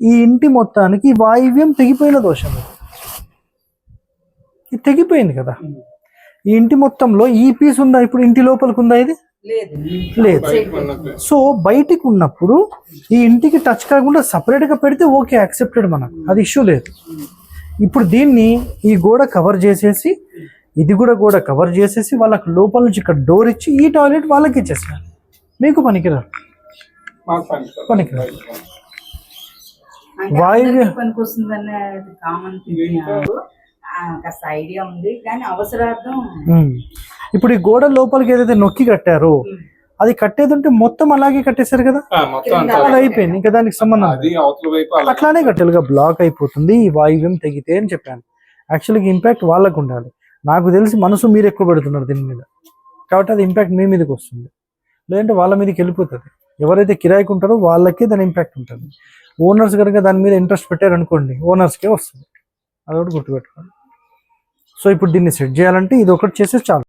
ఈ ఇంటి మొత్తానికి వాయువ్యం తెగిపోయిన దోషం. ఇది తెగిపోయింది కదా. ఈ ఇంటి మొత్తంలో ఈ పీస్ ఉందా ఇప్పుడు ఇంటి లోపలికి ఉందా? ఇది లేదు. సో బయటికి ఉన్నప్పుడు ఈ ఇంటికి టచ్ కాకుండా సపరేట్గా పెడితే ఓకే, యాక్సెప్టెడ్, మనకు అది ఇష్యూ లేదు. ఇప్పుడు దీన్ని ఈ గోడ కవర్ చేసేసి ఇది కూడా గోడ కవర్ చేసేసి వాళ్ళకి లోపల నుంచి ఇక్కడ డోర్ ఇచ్చి ఈ టాయిలెట్ వాళ్ళకి ఇచ్చేసారు. మీకు పనికిరారు, పనికిరారు. వాయువ్య ఐడియా ఉంది కానీ అవసరార్థం. ఇప్పుడు ఈ గోడ లోపలికి ఏదైతే నొక్కి కట్టారో అది కట్టేది ఉంటే మొత్తం అలాగే కట్టేశారు కదా, అది అయిపోయింది, ఇంకా దానికి సంబంధం. అట్లానే కట్టేలుగా బ్లాక్ అయిపోతుంది ఈ వాయువ్యం తెగితే అని చెప్పాను. యాక్చువల్గా ఇంపాక్ట్ వాళ్ళకు ఉండాలి. నాకు తెలిసి మనసు మీరు ఎక్కువ పెడుతున్నారు దీని మీద, కాబట్టి అది ఇంపాక్ట్ మీ మీదకి వస్తుంది. లేదంటే వాళ్ళ మీదకి వెళ్ళిపోతుంది. ఎవరైతే కిరాయికి ఉంటారో వాళ్ళకే దాని ఇంపాక్ట్ ఉంటుంది. ఓనర్స్ కనుక దాని మీద ఇంట్రెస్ట్ పెట్టారనుకోండి, ఓనర్స్కే వస్తుంది. అదొకటి గుర్తుపెట్టుకోండి. సో ఇప్పుడు దీన్ని సెట్ చేయాలంటే ఇది ఒకటి చేస్తే చాలు.